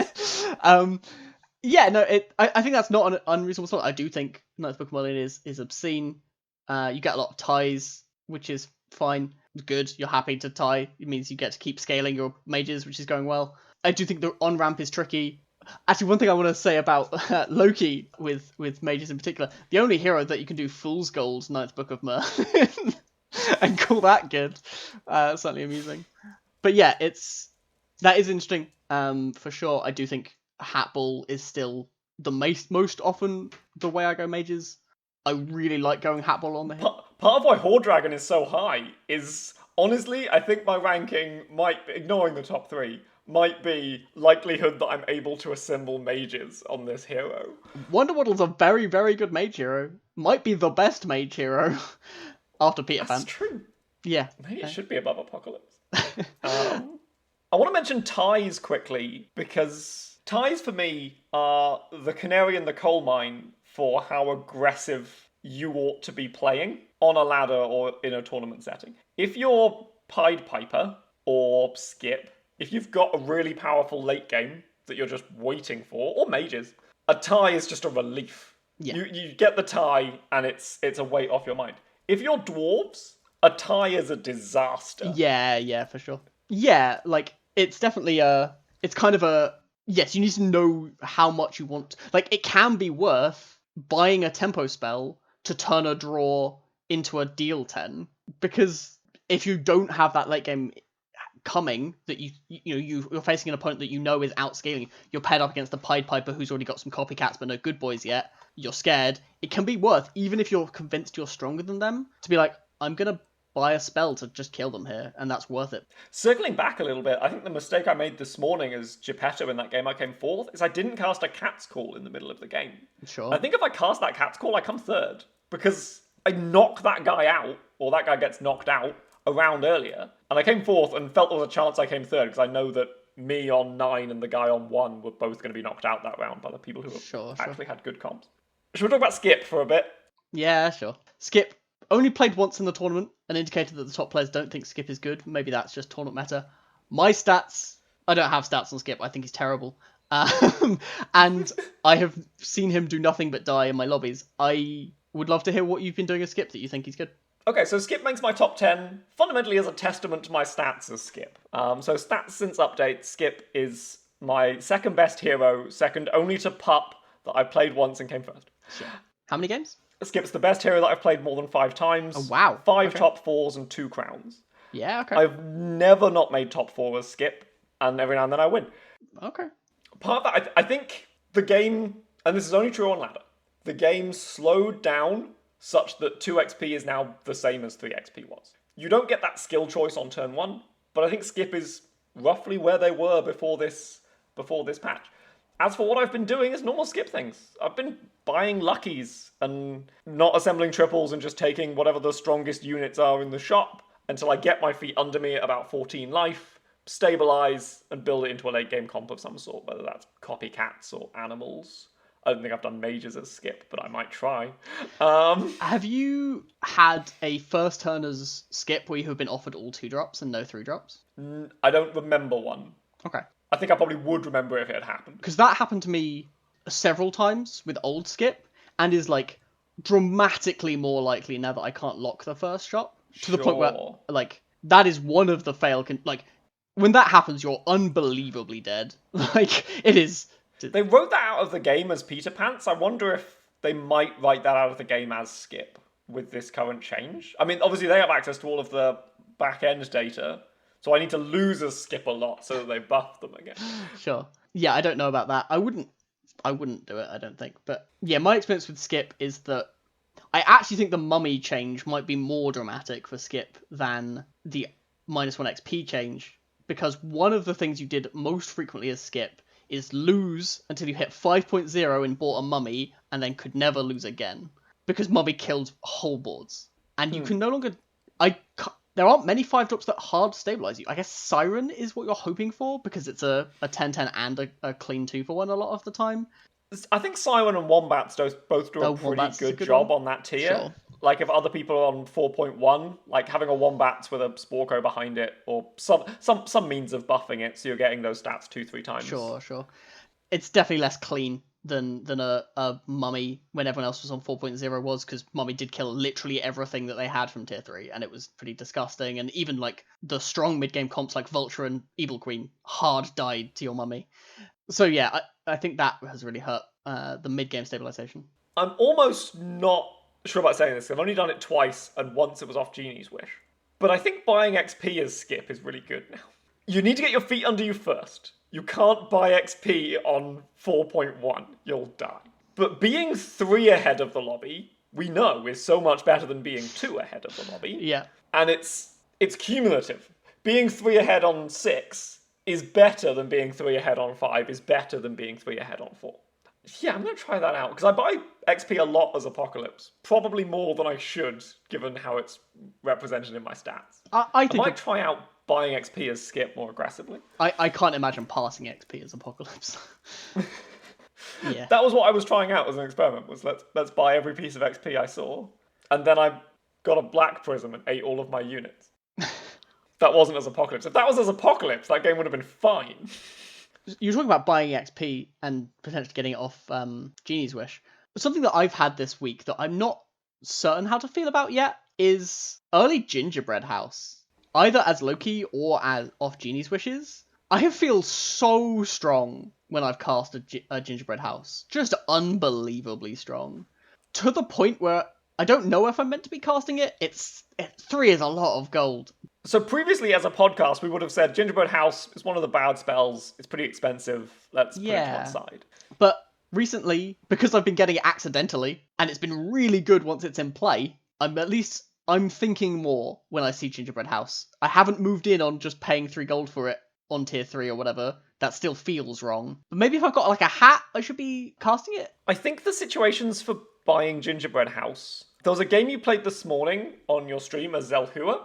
[SPEAKER 2] Yeah, no, I think that's not an unreasonable thought. I do think Ninth Book of Merlin is obscene. You get a lot of ties, which is fine, good. You're happy to tie. It means you get to keep scaling your mages, which is going well. I do think the on-ramp is tricky. Actually, one thing I want to say about Loki with mages in particular, the only hero that you can do Fool's Gold Ninth Book of Merlin and call that good, certainly amusing. But yeah, that is interesting, for sure. I do think Hat Ball is still the most often the way I go mages. I really like going Hat Ball on the hit.
[SPEAKER 1] Part of why Horde Dragon is so high is, honestly, I think my ranking might be, ignoring the top 3, might be likelihood that I'm able to assemble mages on this hero.
[SPEAKER 2] Wonder Waddle's a very, very good mage hero. Might be the best mage hero after Peter Pan.
[SPEAKER 1] That's true.
[SPEAKER 2] Yeah.
[SPEAKER 1] Maybe it should be above Apocalypse. I want to mention ties quickly, because ties for me are the canary in the coal mine for how aggressive you ought to be playing on a ladder or in a tournament setting. If you're Pied Piper or Skip, if you've got a really powerful late game that you're just waiting for, or mages, a tie is just a relief.
[SPEAKER 2] Yeah.
[SPEAKER 1] You get the tie and it's a weight off your mind. If you're dwarves, a tie is a disaster.
[SPEAKER 2] Yeah, for sure. Yeah, like, it's definitely it's kind of a, yes, you need to know how much you want. Like, it can be worth buying a tempo spell to turn a draw into a deal 10, because if you don't have that late game coming, that you're facing an opponent that you know is outscaling, you're paired up against the Pied Piper who's already got some copycats but no good boys yet, you're scared, it can be worth, even if you're convinced you're stronger than them, to be like, I'm gonna buy a spell to just kill them here, and that's worth it.
[SPEAKER 1] Circling back a little bit, I think the mistake I made this morning as Geppetto in that game I came 4th is I didn't cast a Cat's Call in the middle of the game.
[SPEAKER 2] Sure.
[SPEAKER 1] I think if I cast that Cat's Call, I come 3rd, because I knock that guy out, or that guy gets knocked out, a round earlier, and I came 4th and felt there was a chance I came 3rd, because I know that me on 9 and the guy on 1 were both going to be knocked out that round by the people who have actually had good comps. Should we talk about Skip for a bit?
[SPEAKER 2] Yeah, sure. Skip only played once in the tournament and indicated that the top players don't think Skip is good. Maybe that's just tournament meta. My stats, I don't have stats on Skip. I think he's terrible. And I have seen him do nothing but die in my lobbies. I would love to hear what you've been doing as Skip that you think he's good.
[SPEAKER 1] Okay, so Skip makes my top 10 fundamentally as a testament to my stats as Skip. So stats since update, Skip is my second best hero, second only to Pup that I played once and came 1st.
[SPEAKER 2] Sure. How many games?
[SPEAKER 1] Skip's the best hero that I've played more than 5 times.
[SPEAKER 2] Oh, wow.
[SPEAKER 1] 5
[SPEAKER 2] Okay.
[SPEAKER 1] top 4s and 2 crowns.
[SPEAKER 2] Yeah, okay.
[SPEAKER 1] I've never not made top 4 as Skip, and every now and then I win.
[SPEAKER 2] Okay.
[SPEAKER 1] Part of that, I think the game, and this is only true on ladder, the game slowed down such that 2 XP is now the same as 3 XP was. You don't get that skill choice on turn 1, but I think Skip is roughly where they were before this patch. As for what I've been doing is normal Skip things. I've been buying luckies and not assembling triples and just taking whatever the strongest units are in the shop until I get my feet under me at about 14 life, stabilize, and build it into a late game comp of some sort, whether that's copycats or animals. I don't think I've done mages as Skip, but I might try.
[SPEAKER 2] Have you had a first turner's Skip where you have been offered all 2 drops and no 3 drops?
[SPEAKER 1] I don't remember one.
[SPEAKER 2] Okay.
[SPEAKER 1] I think I probably would remember if it had happened.
[SPEAKER 2] Because that happened to me several times with old Skip, and is like dramatically more likely now that I can't lock the first shot. To the point where
[SPEAKER 1] Sure.
[SPEAKER 2] like that is one of the like when that happens, you're unbelievably dead. Like it is.
[SPEAKER 1] They wrote that out of the game as Peter Pants. I wonder if they might write that out of the game as Skip with this current change. I mean, obviously they have access to all of the back end data, so I need to lose a Skip a lot so that they buff them again.
[SPEAKER 2] Sure. Yeah, I don't know about that. I wouldn't do it, I don't think. But yeah, my experience with Skip is that I actually think the mummy change might be more dramatic for Skip than the -1 XP change, because one of the things you did most frequently as Skip is lose until you hit 5.0 and bought a mummy, and then could never lose again, because mummy killed whole boards. And you can no longer... There aren't many 5-drops that hard stabilize you. I guess Siren is what you're hoping for, because it's a 10/10 and a clean 2-for-1 a lot of the time.
[SPEAKER 1] I think Siren and Wombats both do a pretty good job on that tier.
[SPEAKER 2] Sure.
[SPEAKER 1] Like if other people are on 4.1, like having a Wombats with a Sporko behind it, or some means of buffing it, so you're getting those stats 2-3 times.
[SPEAKER 2] Sure. It's definitely less clean than a mummy when everyone else was on 4.0 was, because mummy did kill literally everything that they had from tier 3, and it was pretty disgusting. And even like the strong mid-game comps like Vulture and Evil Queen hard died to your mummy. So yeah, I think that has really hurt the mid-game stabilization.
[SPEAKER 1] I'm almost not sure about saying this. I've only done it twice, and once it was off Genie's Wish. But I think buying XP as Skip is really good now. You need to get your feet under you first. You can't buy XP on 4.1. You'll die. But being 3 ahead of the lobby, we know, is so much better than being 2 ahead of the lobby.
[SPEAKER 2] Yeah.
[SPEAKER 1] And it's cumulative. Being 3 ahead on 6 is better than being 3 ahead on 5, is better than being 3 ahead on 4. Yeah, I'm going to try that out, because I buy XP a lot as Apocalypse. Probably more than I should, given how it's represented in my stats.
[SPEAKER 2] I might
[SPEAKER 1] try out buying XP as Skip more aggressively.
[SPEAKER 2] I can't imagine passing XP as Apocalypse. Yeah.
[SPEAKER 1] That was what I was trying out as an experiment, was let's buy every piece of XP I saw. And then I got a Black Prism and ate all of my units. That wasn't as Apocalypse. If that was as Apocalypse, that game would have been fine.
[SPEAKER 2] You're talking about buying XP and potentially getting it off Genie's Wish. Something that I've had this week that I'm not certain how to feel about yet is early Gingerbread House. Either as Loki or as off Genie's Wishes. I have feel so strong when I've cast a Gingerbread House. Just unbelievably strong. To the point where I don't know if I'm meant to be casting it. 3 is a lot of gold.
[SPEAKER 1] So previously as a podcast, we would have said Gingerbread House is one of the bad spells. It's pretty expensive. Let's put it to one side.
[SPEAKER 2] But recently, because I've been getting it accidentally, and it's been really good once it's in play, I'm thinking more when I see Gingerbread House. I haven't moved in on just paying 3 gold for it on tier 3 or whatever. That still feels wrong. But maybe if I've got like a hat, I should be casting it.
[SPEAKER 1] I think the situations for buying Gingerbread House... There was a game you played this morning on your stream as Zelhua.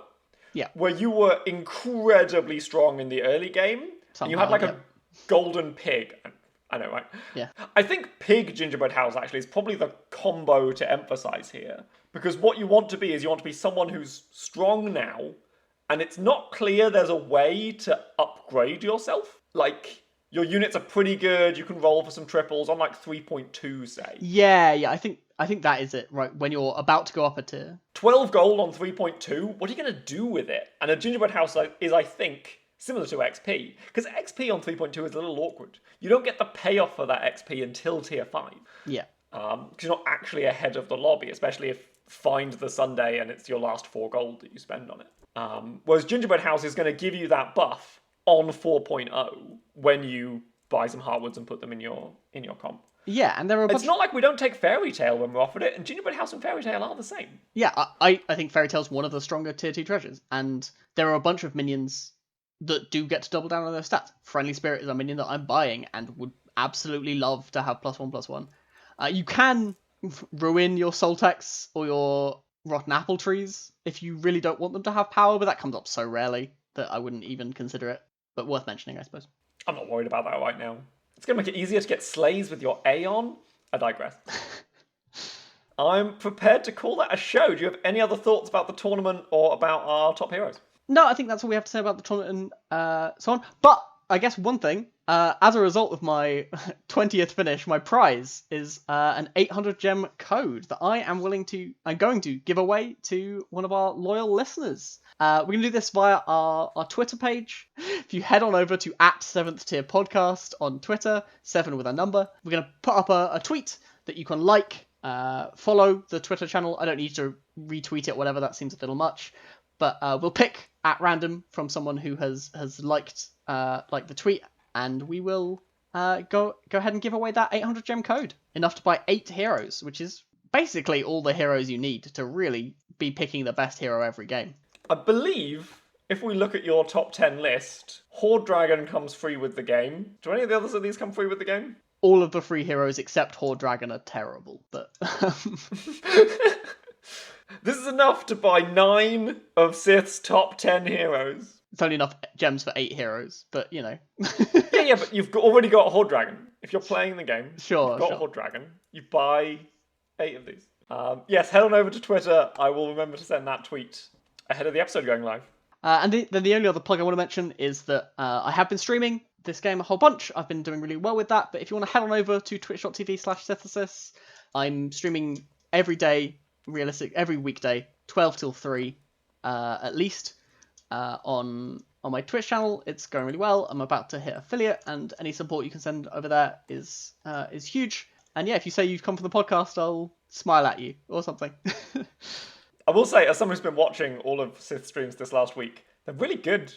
[SPEAKER 2] Yeah.
[SPEAKER 1] Where you were incredibly strong in the early game. And you had like a golden pig. I know, right?
[SPEAKER 2] Yeah.
[SPEAKER 1] I think pig Gingerbread House actually is probably the combo to emphasize here. Because what you want to be is you want to be someone who's strong now, and it's not clear there's a way to upgrade yourself. Like, your units are pretty good, you can roll for some triples on like 3.2, say.
[SPEAKER 2] Yeah, I think that is it, right? When you're about to go up a tier.
[SPEAKER 1] 12 gold on 3.2, what are you going to do with it? And a Gingerbread House is, I think, similar to XP. Because XP on 3.2 is a little awkward. You don't get the payoff for that XP until tier 5.
[SPEAKER 2] Yeah.
[SPEAKER 1] Because you're not actually ahead of the lobby, especially if find the Sunday and it's your last 4 gold that you spend on it. Whereas Gingerbread House is going to give you that buff on 4.0 when you buy some Heartwoods and put them in your comp.
[SPEAKER 2] Yeah, and there are
[SPEAKER 1] It's not like we don't take Fairy Tale when we're offered it, and Gingerbread House and Fairy Tale are the same.
[SPEAKER 2] Yeah, I think Fairy Tale's one of the stronger tier 2 treasures, and there are a bunch of minions that do get to double down on their stats. Friendly Spirit is a minion that I'm buying and would absolutely love to have +1/+1. You can ruin your Soltex or your Rotten Apple trees if you really don't want them to have power, but that comes up so rarely that I wouldn't even consider it. But worth mentioning, I suppose.
[SPEAKER 1] I'm not worried about that right now. It's going to make it easier to get slays with your Aeon. I digress. I'm prepared to call that a show. Do you have any other thoughts about the tournament or about our top heroes?
[SPEAKER 2] No, I think that's all we have to say about the tournament and so on. But I guess one thing, as a result of my 20th finish, my prize is an 800 gem code that I'm going to give away to one of our loyal listeners. We're going to do this via our Twitter page. If you head on over to @7th Tier Podcast on Twitter, 7 with a number, we're going to put up a tweet that you can follow the Twitter channel. I don't need to retweet it, whatever, that seems a little much. But we'll pick at random from someone who has liked the tweet, and we will go ahead and give away that 800 gem code, enough to buy 8 heroes, which is basically all the heroes you need to really be picking the best hero every game.
[SPEAKER 1] I believe if we look at your top 10 list, Horde Dragon comes free with the game. Do any of the others of these come free with the game?
[SPEAKER 2] All of the free heroes except Horde Dragon are terrible, but
[SPEAKER 1] This is enough to buy 9 of Syth's top 10 heroes.
[SPEAKER 2] it's only enough gems for 8 heroes, but you know.
[SPEAKER 1] Yeah, but you've already got Horde Dragon. If you're playing the game,
[SPEAKER 2] Sure,
[SPEAKER 1] you've got Horde Dragon, you buy 8 of these. Yes, head on over to Twitter. I will remember to send that tweet ahead of the episode going live.
[SPEAKER 2] And then the only other plug I want to mention is that I have been streaming this game a whole bunch. I've been doing really well with that, but if you want to head on over to twitch.tv/Sythesys, I'm streaming every day, every weekday, 12 till 3 at least, on my Twitch channel. It's going really well. I'm about to hit affiliate, and any support you can send over there is huge. And yeah, if you say you've come from the podcast, I'll smile at you or something.
[SPEAKER 1] I will say, as someone who's been watching all of Syth's streams this last week, they're really good.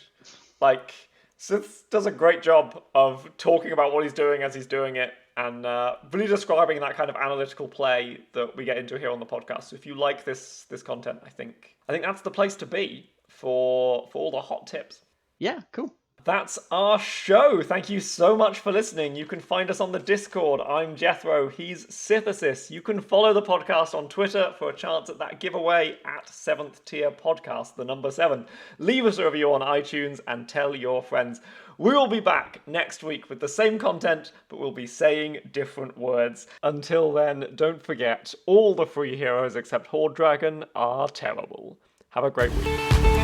[SPEAKER 1] Like, Syth does a great job of talking about what he's doing as he's doing it, and really describing that kind of analytical play that we get into here on the podcast. So if you like this content, I think that's the place to be for all the hot tips.
[SPEAKER 2] Yeah, cool.
[SPEAKER 1] That's our show. Thank you so much for listening. You can find us on the Discord. I'm Jethro. He's Sythesys. You can follow the podcast on Twitter for a chance at that giveaway at 7th Tier Podcast, the number 7. Leave us a review on iTunes and tell your friends. We will be back next week with the same content, but we'll be saying different words. Until then, don't forget, all the free heroes except Horde Dragon are terrible. Have a great week.